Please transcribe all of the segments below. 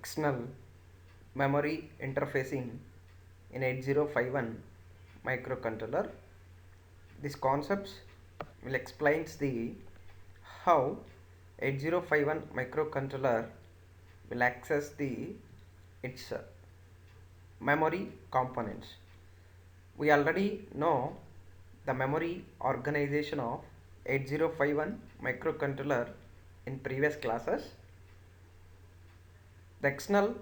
external memory interfacing in 8051 microcontroller. These concepts will explains the how 8051 microcontroller will access the its memory components. We already know the memory organization of 8051 microcontroller in previous classes. The external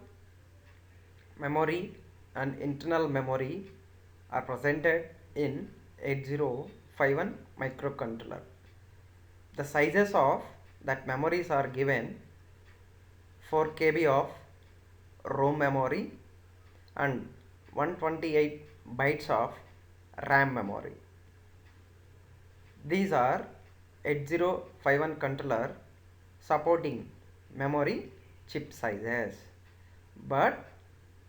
memory and internal memory are presented in 8051 microcontroller. The sizes of that memories are given 4 KB of ROM memory and 128 bytes of RAM memory. These are 8051 controller supporting memory chip sizes, but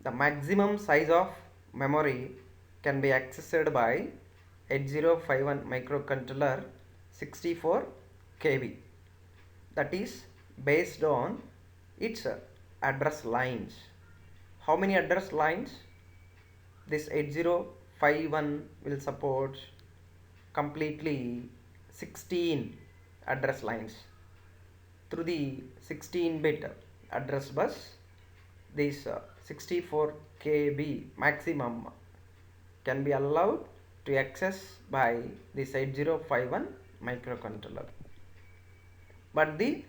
the maximum size of memory can be accessed by 8051 microcontroller 64 KB. That is based on its address lines. How many address lines? This 8051 will support completely 16 address lines. Through the 16-bit address bus, this 64 KB maximum can be allowed to access by this 8051 microcontroller. But the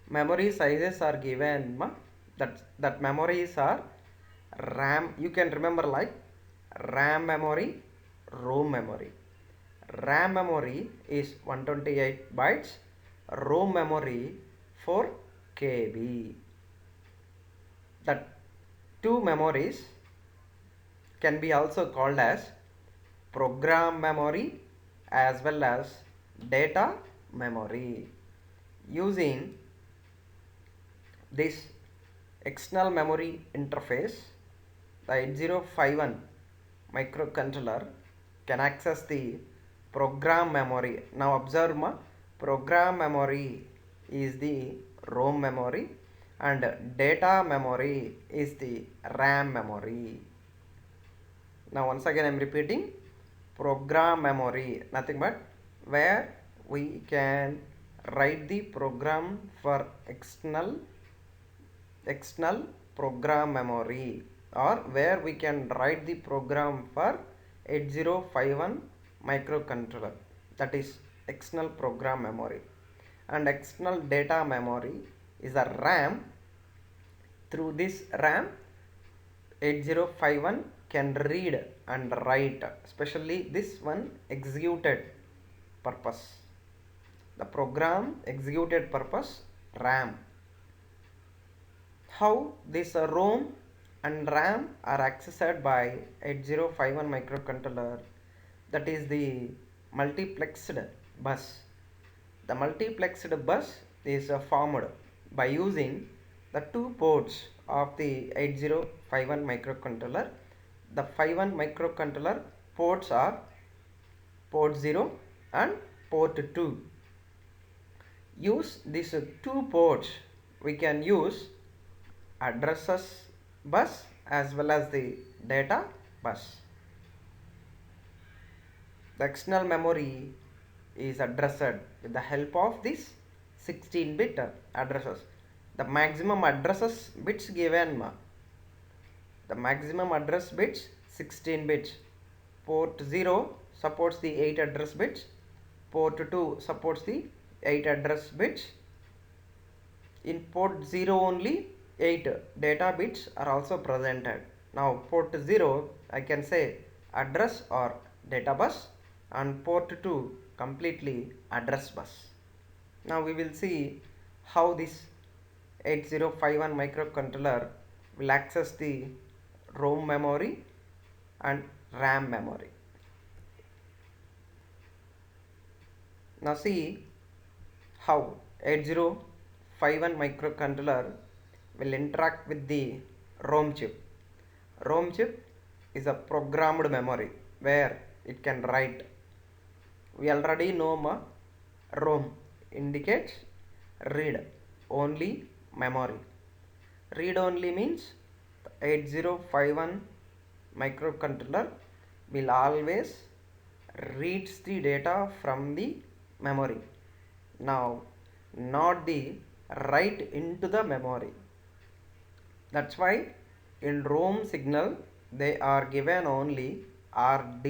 memory sizes are given, that memories are RAM. You can remember like RAM memory, ROM memory. RAM memory is 128 bytes, ROM memory 4 KB. That two memories can be also called as program memory as well as data memory. Using this external memory interface, the 8051 microcontroller can access the program memory. Now observe, program memory is the ROM memory and data memory is the RAM memory. Now once again I am repeating, program memory nothing but where we can write the program for external program memory, or where we can write the program for 8051 microcontroller, that is external program memory. And external data memory is a RAM. Through this RAM 8051 can read and write, especially this one executed purpose, the program executed purpose RAM. How this ROM and RAM are accessed by 8051 microcontroller, that is the multiplexed bus. The multiplexed bus is formed by using the two ports of the 8051 microcontroller. The 51 microcontroller ports are port 0 and port 2. Use these two ports, we can use addresses bus as well as the data bus. The external memory is addressed with the help of this 16-bit addresses. The maximum addresses bits given, the maximum address bits 16 bits. Port 0 supports the 8 address bits, port 2 supports the 8 address bits. In port 0 only 8 data bits are also presented. Now port 0 I can say address or data bus, and port 2 completely address bus. Now we will see how this 8051 microcontroller will access the ROM memory and RAM memory. Now see how 8051 microcontroller will interact with the ROM chip. ROM chip is a programmed memory where it can write. We already know ROM indicates read only memory. Read only means 8051 microcontroller will always reads the data from the memory. Now, not the write into the memory. That's why in ROM signal they are given only RD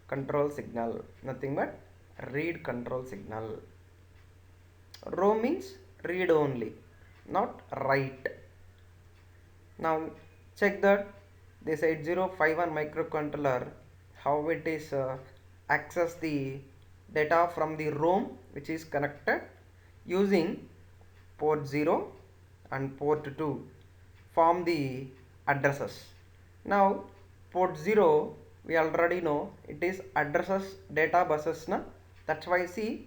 control signal, nothing but read control signal. ROM means read only, not write. Now check that this 8051 microcontroller how it is access the data from the ROM which is connected using port 0 and port 2 form the addresses. Now port 0 we already know it is addresses data buses na, that's why see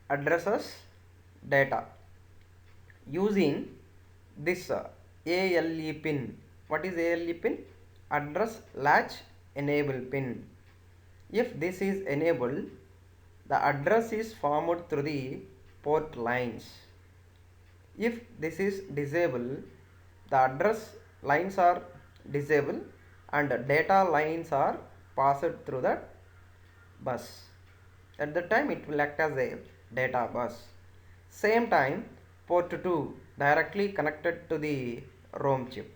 addresses data using this ALE pin. What is ALE pin? Address latch enable pin. If this is enabled, the address is formed through the port lines. If this is disabled, the address lines are disabled and data lines are passed through the bus. At the time it will act as a data bus. Same time port 2 directly connected to the ROM chip.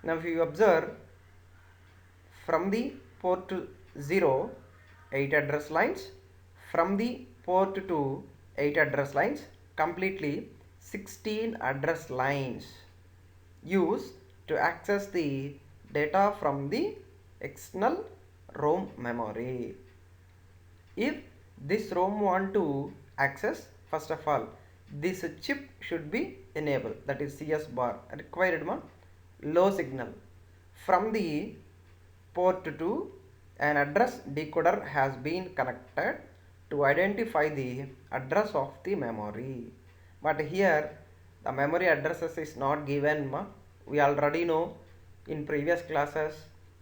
Now if you observe from the port 0 8 address lines, from the port 2 8 address lines, completely 16 address lines used to access the data from the external ROM memory. If this ROM want to access, first of all this chip should be enabled, that is CS bar required low signal. From the port 2 an address decoder has been connected to identify the address of the memory, but here the memory addresses is not given. We already know in previous classes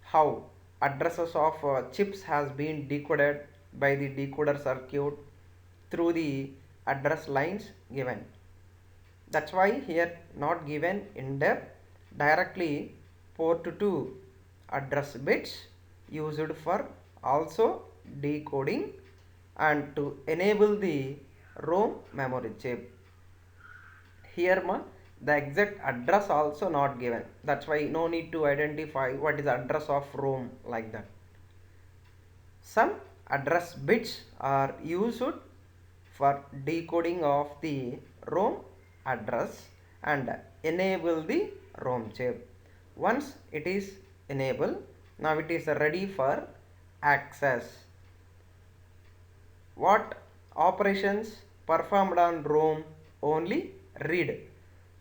how addresses of chips has been decoded by the decoder circuit through the address lines given. That's why here not given in depth, directly port 2 address bits used for also decoding and to enable the ROM memory chip. Here the exact address also not given, that's why no need to identify what is the address of ROM like that. Some address bits are used for decoding of the ROM address and enable the ROM chip. Once it is enabled, now it is ready for access. What operations performed on ROM? Only read.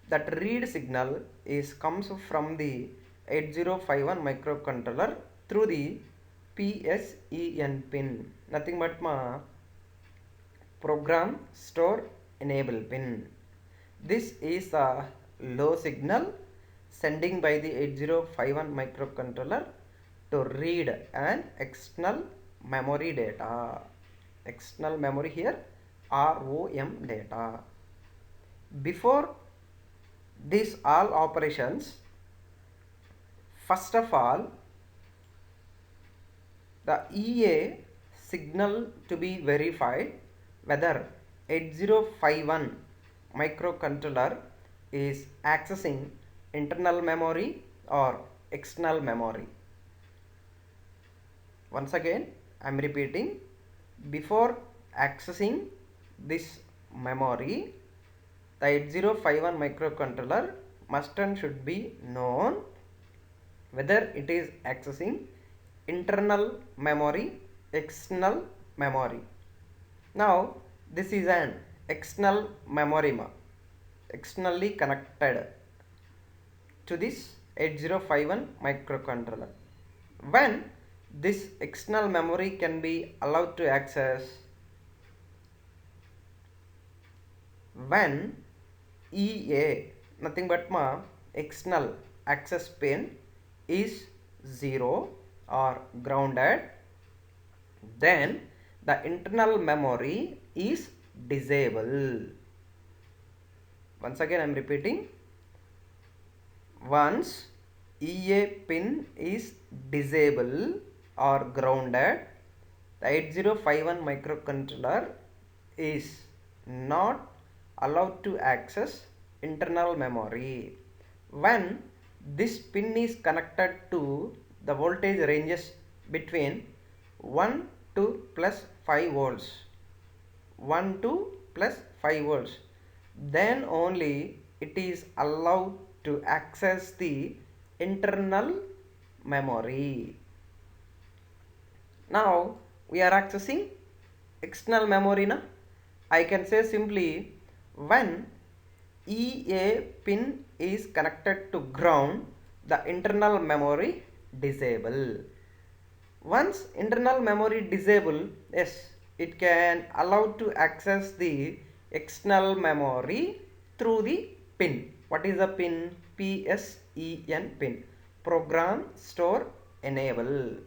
That read signal is comes from the 8051 microcontroller through the PSEN pin, nothing but program store enable pin. This is a low signal sending by the 8051 microcontroller to read an external memory data. External memory here ROM data. Before these all operations, first of all the EA signal to be verified whether 8051 microcontroller is accessing internal memory or external memory. Once again I am repeating, before accessing this memory, the 8051 microcontroller must and should be known whether it is accessing internal memory, external memory. Now this is an external memory, externally connected to this 8051 microcontroller. When this external memory can be allowed to access, when EA, nothing but external access pin is 0 or grounded, then the internal memory is disabled. Once again I am repeating, once EA pin is disabled or grounded, the 8051 microcontroller is not allowed to access internal memory. When this pin is connected to the voltage ranges between 1 to plus 5 volts, 1 to plus 5 volts, then only it is allowed to access the internal memory. Now we are accessing external memory na. I can say simply, when EA pin is connected to ground, the internal memory disable. Once internal memory disable, yes, it can allow to access the external memory through the pin. What is the pin? PSEN pin, program store enable.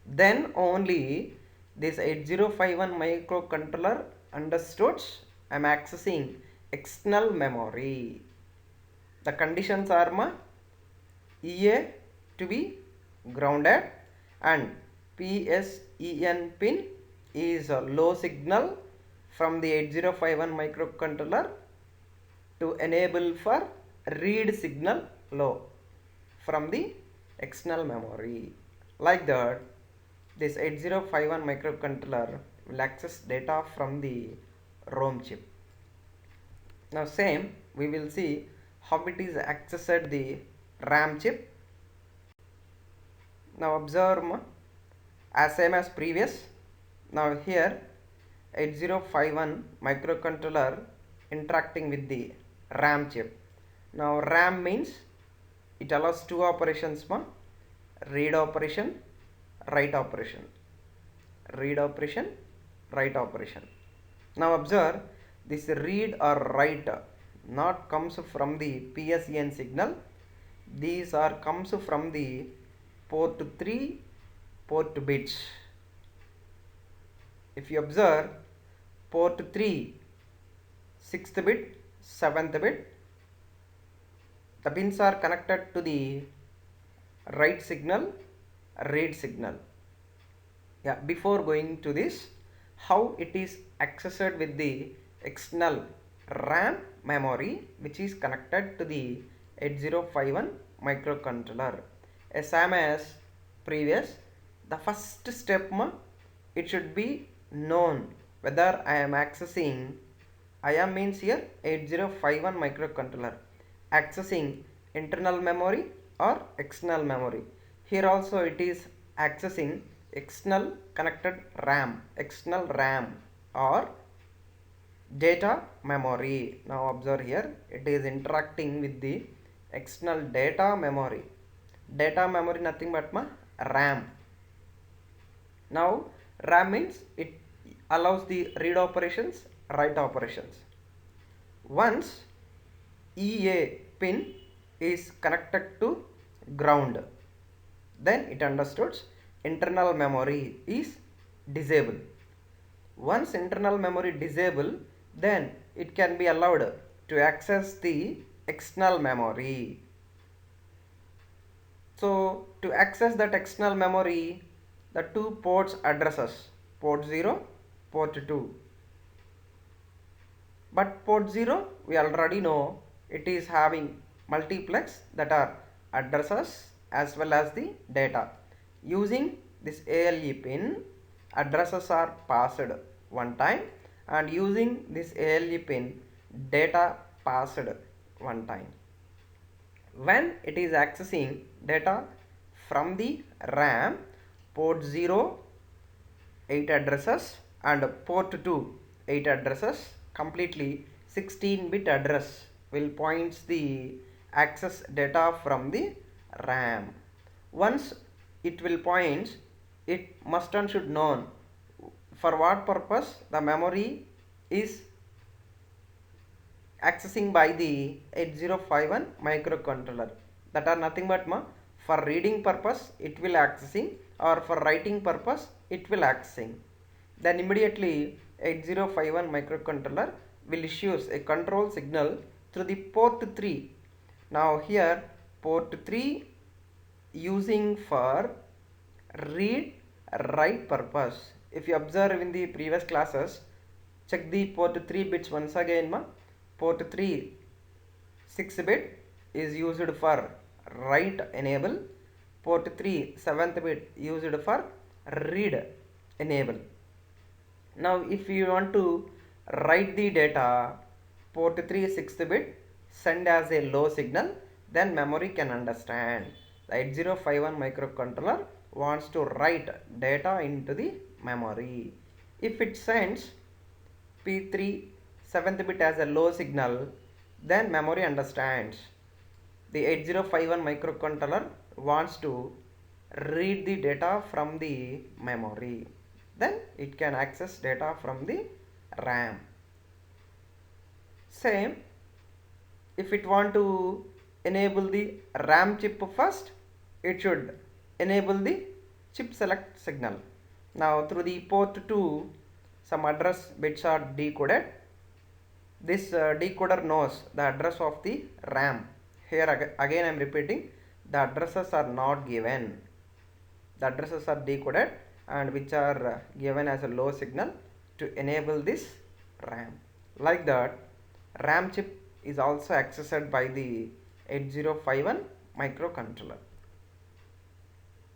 Then only this 8051 microcontroller understood I am accessing external memory. The conditions are EA to be grounded and PSEN pin is a low signal from the 8051 microcontroller to enable for read signal low from the external memory. Like that, this 8051 microcontroller will access data from the ROM chip. Now same we will see how it is accessed the RAM chip. Now observe as same as previous. Now here 8051 microcontroller interacting with the RAM chip. Now RAM means it allows two operations, read operation, write operation, read operation, write operation. Now observe, this read or write not comes from the PSEN signal. These are comes from the port 3 port bits. If you observe, port 3 6th bit, 7th bit, the pins are connected to the write signal, read signal. Yeah, before going to this, how it is accessed with the external RAM memory which is connected to the 8051 microcontroller. Same as previous, the first step it should be known whether I am accessing, I am means here 8051 microcontroller accessing internal memory or external memory. Here also it is accessing external connected RAM, external RAM or data memory. Now observe here, it is interacting with the external data memory. Data memory nothing but RAM. Now RAM means it allows the read operations, write operations. Once EA pin is connected to ground, then it understood internal memory is disabled. Once internal memory disabled, then it can be allowed to access the external memory. So to access that external memory, the two ports addresses, port 0, port 2. But port 0 we already know it is having multiplex, that are addresses as well as the data. Using this ALE pin, addresses are passed one time, and using this ALE pin, data passed one time. When it is accessing data from the RAM, port 0 8 addresses and port 2 8 addresses, completely 16-bit address will points the access data from the RAM. Once it will point, it must and should known for what purpose the memory is accessing by the 8051 microcontroller. That are nothing but for reading purpose it will accessing, or for writing purpose it will accessing. Then immediately 8051 microcontroller will issues a control signal through the port 3 Now here port 3 using for read write purpose. If you observe in the previous classes, check the port 3 bits once again ma. Port 3 6 bit is used for write enable. Port 3 7th bit used for read enable. Now if you want to write the data, port 3 6th bit send as a low signal, then memory can understand. The 8051 microcontroller wants to write data into the memory. If it sends P3 7th bit as a low signal, then memory understands. The 8051 microcontroller wants to read the data from the memory, then it can access data from the RAM. Same, if it want to enable the RAM chip first, it should enable the chip select signal. Now through the port 2, some address bits are decoded. This decoder knows the address of the RAM. Here again I am repeating, the addresses are not given. The addresses are decoded and which are given as a low signal to enable this RAM. Like that, RAM chip is also accessed by the 8051 microcontroller.